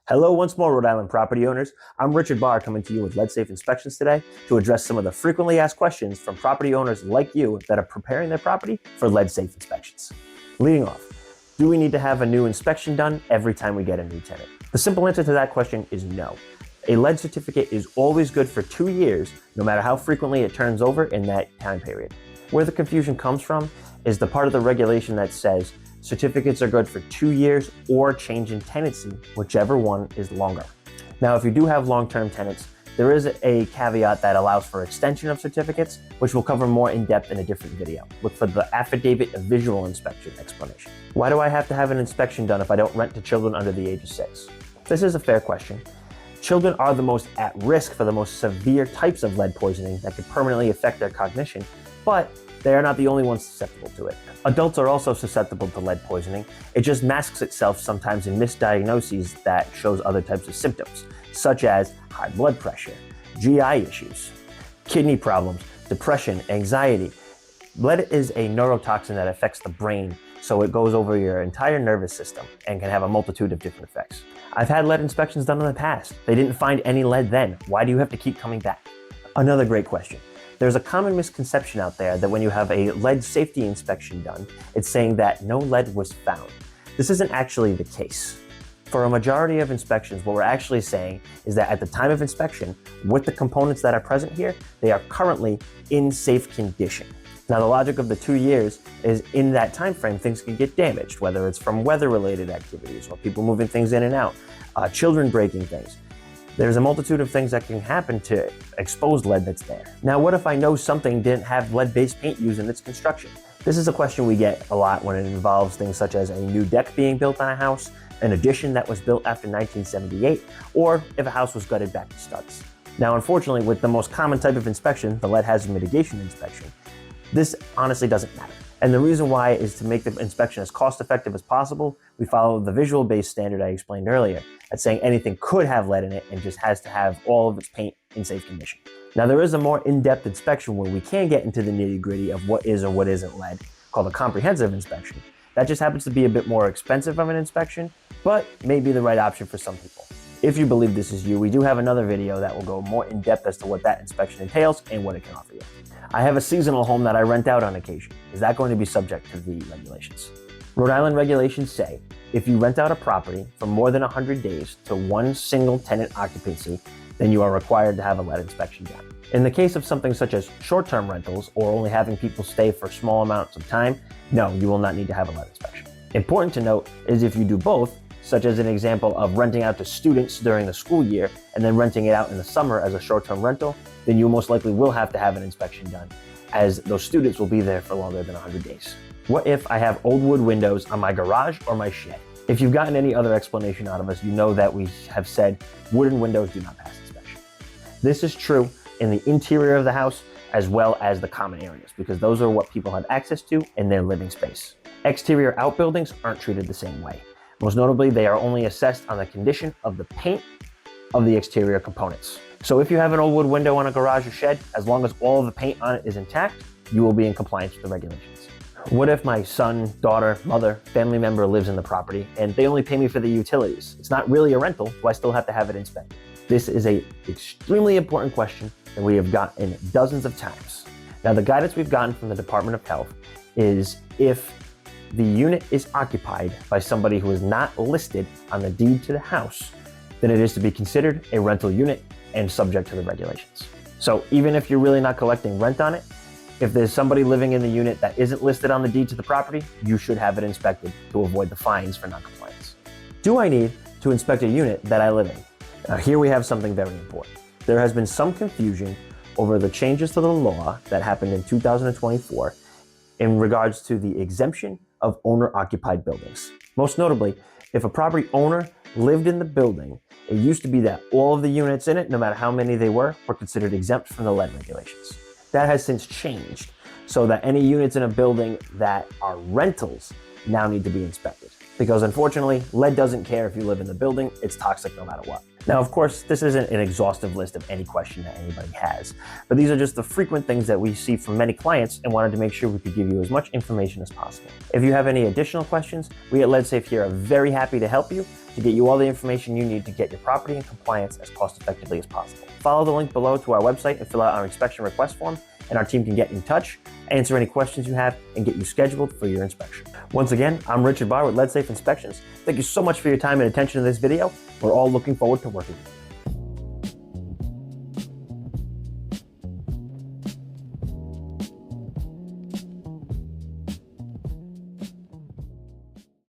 Hello once more, Rhode Island property owners. I'm Richard Barr coming to you with lead-safe inspections today to address some of the frequently asked questions from property owners like you that are preparing their property for lead-safe inspections. Leading off, do we need to have a new inspection done every time we get a new tenant? The simple answer to that question is no. A lead certificate is always good for 2 years, no matter how frequently it turns over in that time period. Where the confusion comes from is the part of the regulation that says certificates are good for 2 years or change in tenancy, whichever one is longer. Now, if you do have long-term tenants, there is a caveat that allows for extension of certificates, which we'll cover more in depth in a different video. Look for the affidavit of visual inspection explanation. Why do I have to have an inspection done if I don't rent to children under the age of 6? This is a fair question. Children are the most at risk for the most severe types of lead poisoning that could permanently affect their cognition, but they are not the only ones susceptible to it. Adults are also susceptible to lead poisoning. It just masks itself sometimes in misdiagnoses that shows other types of symptoms, such as high blood pressure, GI issues, kidney problems, depression, anxiety. Lead is a neurotoxin that affects the brain, so it goes over your entire nervous system and can have a multitude of different effects. I've had lead inspections done in the past. They didn't find any lead then. Why do you have to keep coming back? Another great question. There's a common misconception out there that when you have a lead safety inspection done, it's saying that no lead was found. This isn't actually the case. For a majority of inspections, what we're actually saying is that at the time of inspection, with the components that are present here, they are currently in safe condition. Now, the logic of the 2 years is in that time frame, things can get damaged, whether it's from weather-related activities or people moving things in and out, children breaking things. There's a multitude of things that can happen to exposed lead that's there. Now, what if I know something didn't have lead-based paint used in its construction? This is a question we get a lot when it involves things such as a new deck being built on a house, an addition that was built after 1978, or if a house was gutted back to studs. Now, unfortunately, with the most common type of inspection, the lead hazard mitigation inspection, this honestly doesn't matter. And the reason why is to make the inspection as cost-effective as possible. We follow the visual-based standard I explained earlier, that's saying anything could have lead in it and just has to have all of its paint in safe condition. Now, there is a more in-depth inspection where we can get into the nitty-gritty of what is or what isn't lead, called a comprehensive inspection. That just happens to be a bit more expensive of an inspection, but may be the right option for some people. If you believe this is you, we do have another video that will go more in depth as to what that inspection entails and what it can offer you. I have a seasonal home that I rent out on occasion. Is that going to be subject to the regulations? Rhode Island regulations say if you rent out a property for more than 100 days to one single tenant occupancy, then you are required to have a lead inspection done. In the case of something such as short-term rentals or only having people stay for small amounts of time, no, you will not need to have a lead inspection. Important to note is if you do both, such as an example of renting out to students during the school year and then renting it out in the summer as a short-term rental, then you most likely will have to have an inspection done, as those students will be there for longer than 100 days. What if I have old wood windows on my garage or my shed? If you've gotten any other explanation out of us, you know that we have said wooden windows do not pass inspection. This is true in the interior of the house as well as the common areas, because those are what people have access to in their living space. Exterior outbuildings aren't treated the same way. Most notably, they are only assessed on the condition of the paint of the exterior components. So if you have an old wood window on a garage or shed, as long as all of the paint on it is intact, you will be in compliance with the regulations. What if my son, daughter, mother, family member lives in the property and they only pay me for the utilities? It's not really a rental, do I still have to have it inspected? This is an extremely important question that we have gotten dozens of times. Now, the guidance we've gotten from the Department of Health is if the unit is occupied by somebody who is not listed on the deed to the house, then it is to be considered a rental unit and subject to the regulations. So even if you're really not collecting rent on it, if there's somebody living in the unit that isn't listed on the deed to the property, you should have it inspected to avoid the fines for noncompliance. Do I need to inspect a unit that I live in? Now, here we have something very important. There has been some confusion over the changes to the law that happened in 2024 in regards to the exemption of owner-occupied buildings. Most notably, if a property owner lived in the building, it used to be that all of the units in it, no matter how many they were considered exempt from the lead regulations. That has since changed, so that any units in a building that are rentals now need to be inspected. Because unfortunately, lead doesn't care if you live in the building, it's toxic no matter what. Now, of course, this isn't an exhaustive list of any question that anybody has, but these are just the frequent things that we see from many clients and wanted to make sure we could give you as much information as possible. If you have any additional questions, we at LeadSafe here are very happy to help you to get you all the information you need to get your property in compliance as cost effectively as possible. Follow the link below to our website and fill out our inspection request form, and our team can get in touch, answer any questions you have, and get you scheduled for your inspection. Once again, I'm Richard Barr with LeadSafe Inspections. Thank you so much for your time and attention to this video. We're all looking forward to working with you.